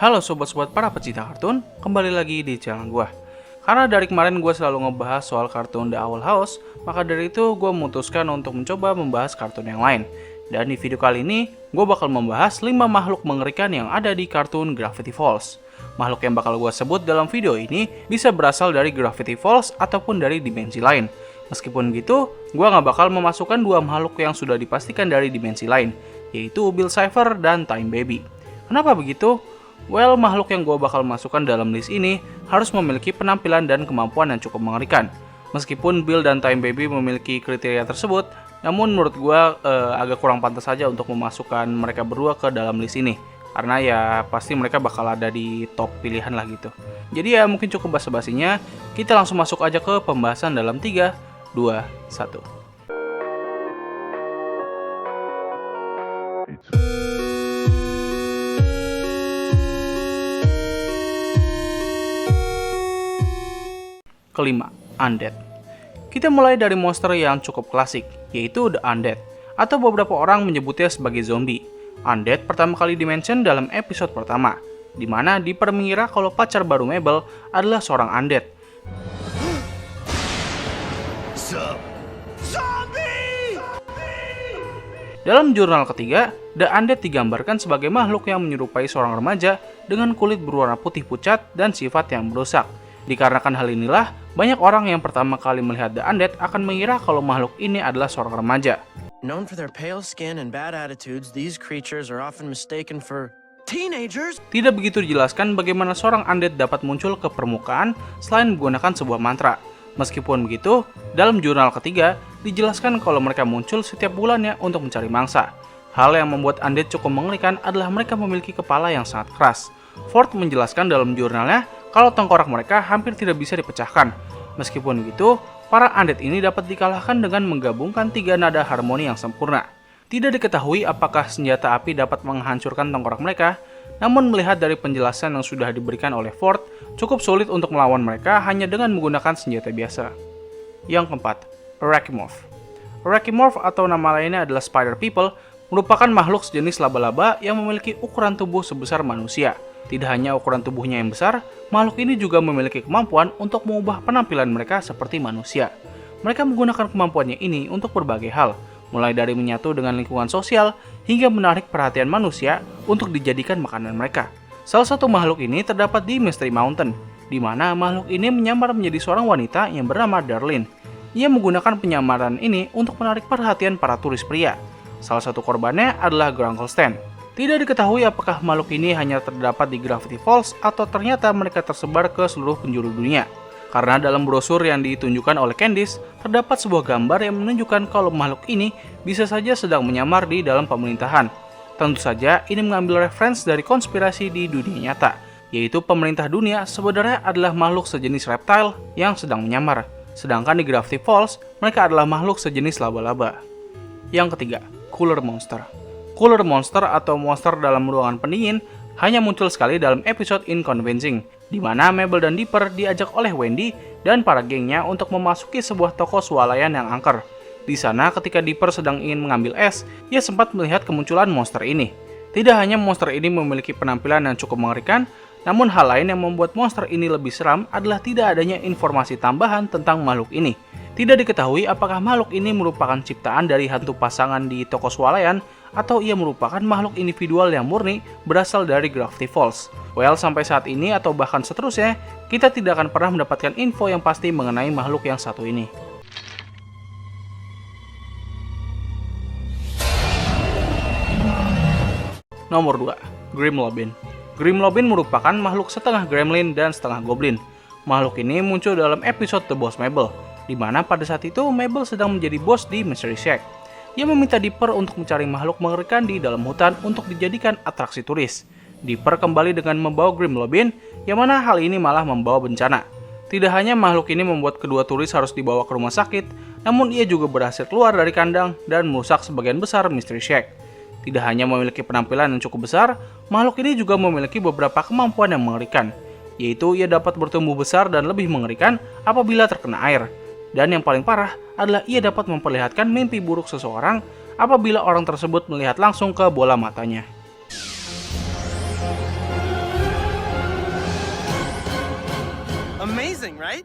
Halo sobat-sobat para pecinta kartun, kembali lagi di channel gue. Karena dari kemarin gue selalu ngebahas soal kartun The Owl House, maka dari itu gue memutuskan untuk mencoba membahas kartun yang lain. Dan di video kali ini, gue bakal membahas 5 makhluk mengerikan yang ada di kartun Gravity Falls. Makhluk yang bakal gue sebut dalam video ini bisa berasal dari Gravity Falls ataupun dari dimensi lain. Meskipun gitu, gue gak bakal memasukkan 2 makhluk yang sudah dipastikan dari dimensi lain, yaitu Bill Cipher dan Time Baby. Kenapa begitu? Well, makhluk yang gue bakal masukkan dalam list ini harus memiliki penampilan dan kemampuan yang cukup mengerikan. Meskipun Bill dan Time Baby memiliki kriteria tersebut, namun menurut gue agak kurang pantas saja untuk memasukkan mereka berdua ke dalam list ini. Karena ya pasti mereka bakal ada di top pilihan lah gitu. Jadi ya mungkin cukup basa-basinya, kita langsung masuk aja ke pembahasan dalam 3, 2, 1. Kelima, Undead. Kita mulai dari monster yang cukup klasik, yaitu The Undead, atau beberapa orang menyebutnya sebagai zombie. Undead pertama kali dimention dalam episode pertama, di mana Dipper mengira kalau pacar baru Mabel adalah seorang Undead. Dalam jurnal ketiga, The Undead digambarkan sebagai makhluk yang menyerupai seorang remaja dengan kulit berwarna putih pucat dan sifat yang merusak. Dikarenakan hal inilah, banyak orang yang pertama kali melihat The Undead akan mengira kalau makhluk ini adalah seorang remaja. Known for their pale skin and bad attitudes, these creatures are often mistaken for teenagers. Tidak begitu dijelaskan bagaimana seorang Undead dapat muncul ke permukaan selain menggunakan sebuah mantra. Meskipun begitu, dalam jurnal ketiga, dijelaskan kalau mereka muncul setiap bulannya untuk mencari mangsa. Hal yang membuat Undead cukup mengerikan adalah mereka memiliki kepala yang sangat keras. Ford menjelaskan dalam jurnalnya kalau tengkorak mereka hampir tidak bisa dipecahkan. Meskipun begitu, para Undead ini dapat dikalahkan dengan menggabungkan 3 nada harmoni yang sempurna. Tidak diketahui apakah senjata api dapat menghancurkan tengkorak mereka, namun melihat dari penjelasan yang sudah diberikan oleh Ford, cukup sulit untuk melawan mereka hanya dengan menggunakan senjata biasa. Yang keempat, Arachimorph. Arachimorph atau nama lainnya adalah Spider People, merupakan makhluk sejenis laba-laba yang memiliki ukuran tubuh sebesar manusia. Tidak hanya ukuran tubuhnya yang besar, makhluk ini juga memiliki kemampuan untuk mengubah penampilan mereka seperti manusia. Mereka menggunakan kemampuannya ini untuk berbagai hal, mulai dari menyatu dengan lingkungan sosial hingga menarik perhatian manusia untuk dijadikan makanan mereka. Salah satu makhluk ini terdapat di Mystery Mountain, di mana makhluk ini menyamar menjadi seorang wanita yang bernama Darlene. Ia menggunakan penyamaran ini untuk menarik perhatian para turis pria. Salah satu korbannya adalah Grunkle Stan. Tidak diketahui apakah makhluk ini hanya terdapat di Gravity Falls atau ternyata mereka tersebar ke seluruh penjuru dunia. Karena dalam brosur yang ditunjukkan oleh Candice, terdapat sebuah gambar yang menunjukkan kalau makhluk ini bisa saja sedang menyamar di dalam pemerintahan. Tentu saja ini mengambil referensi dari konspirasi di dunia nyata, yaitu pemerintah dunia sebenarnya adalah makhluk sejenis reptile yang sedang menyamar. Sedangkan di Gravity Falls, mereka adalah makhluk sejenis laba-laba. Yang ketiga, Cooler Monster. Cooler Monster atau monster dalam ruangan pendingin hanya muncul sekali dalam episode Inconvincing, di mana Mabel dan Dipper diajak oleh Wendy dan para gengnya untuk memasuki sebuah toko swalayan yang angker. Di sana ketika Dipper sedang ingin mengambil es, ia sempat melihat kemunculan monster ini. Tidak hanya monster ini memiliki penampilan yang cukup mengerikan, namun hal lain yang membuat monster ini lebih seram adalah tidak adanya informasi tambahan tentang makhluk ini. Tidak diketahui apakah makhluk ini merupakan ciptaan dari hantu pasangan di toko swalayan atau ia merupakan makhluk individual yang murni berasal dari Gravity Falls. Well, sampai saat ini atau bahkan seterusnya, kita tidak akan pernah mendapatkan info yang pasti mengenai makhluk yang satu ini. Nomor 2, Grimlobbin. Grimlobbin merupakan makhluk setengah gremlin dan setengah goblin. Makhluk ini muncul dalam episode The Boss Mabel, di mana pada saat itu Mabel sedang menjadi bos di Mystery Shack. Ia meminta Dipper untuk mencari makhluk mengerikan di dalam hutan untuk dijadikan atraksi turis. Dipper kembali dengan membawa Grimlobbin, yang mana hal ini malah membawa bencana. Tidak hanya makhluk ini membuat kedua turis harus dibawa ke rumah sakit, namun ia juga berhasil keluar dari kandang dan merusak sebagian besar Mystery Shack. Tidak hanya memiliki penampilan yang cukup besar, makhluk ini juga memiliki beberapa kemampuan yang mengerikan, yaitu ia dapat bertumbuh besar dan lebih mengerikan apabila terkena air. Dan yang paling parah adalah ia dapat memperlihatkan mimpi buruk seseorang apabila orang tersebut melihat langsung ke bola matanya. Amazing, right?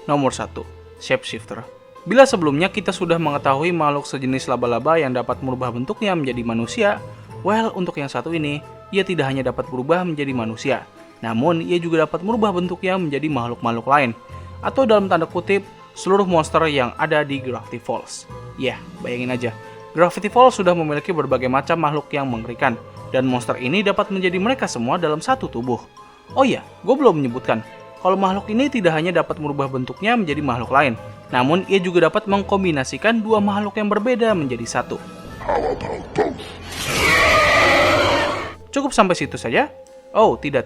Nomor 1. Shapeshifter. Bila sebelumnya kita sudah mengetahui makhluk sejenis laba-laba yang dapat merubah bentuknya menjadi manusia, well, untuk yang satu ini, ia tidak hanya dapat berubah menjadi manusia, namun ia juga dapat merubah bentuknya menjadi makhluk-makhluk lain, atau dalam tanda kutip, seluruh monster yang ada di Gravity Falls. Ya, bayangin aja, Gravity Falls sudah memiliki berbagai macam makhluk yang mengerikan, dan monster ini dapat menjadi mereka semua dalam satu tubuh. Oh iya, gue belum menyebutkan, kalau makhluk ini tidak hanya dapat merubah bentuknya menjadi makhluk lain, namun ia juga dapat mengkombinasikan dua makhluk yang berbeda menjadi satu. Cukup sampai situ saja? Oh, tidak.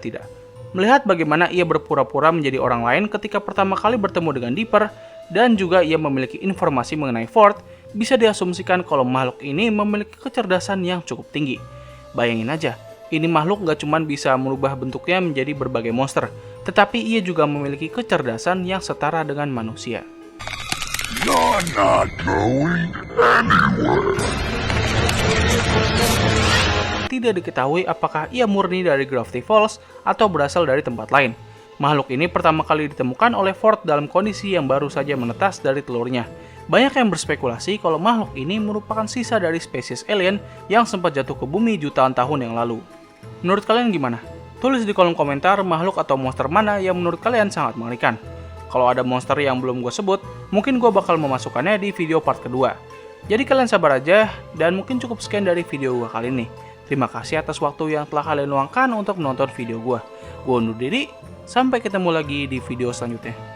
Melihat bagaimana ia berpura-pura menjadi orang lain ketika pertama kali bertemu dengan Dipper, dan juga ia memiliki informasi mengenai Ford, bisa diasumsikan kalau makhluk ini memiliki kecerdasan yang cukup tinggi. Bayangin aja, ini makhluk gak cuma bisa merubah bentuknya menjadi berbagai monster, tetapi ia juga memiliki kecerdasan yang setara dengan manusia. You're not going anywhere. Tidak diketahui apakah ia murni dari Gravity Falls atau berasal dari tempat lain. Makhluk ini pertama kali ditemukan oleh Ford dalam kondisi yang baru saja menetas dari telurnya. Banyak yang berspekulasi kalau makhluk ini merupakan sisa dari spesies alien yang sempat jatuh ke bumi jutaan tahun yang lalu. Menurut kalian gimana? Tulis di kolom komentar makhluk atau monster mana yang menurut kalian sangat mengerikan. Kalau ada monster yang belum gue sebut, mungkin gue bakal memasukkannya di video part kedua. Jadi kalian sabar aja, dan mungkin cukup sekian dari video gue kali ini. Terima kasih atas waktu yang telah kalian luangkan untuk menonton video gue. Gue undur diri, sampai ketemu lagi di video selanjutnya.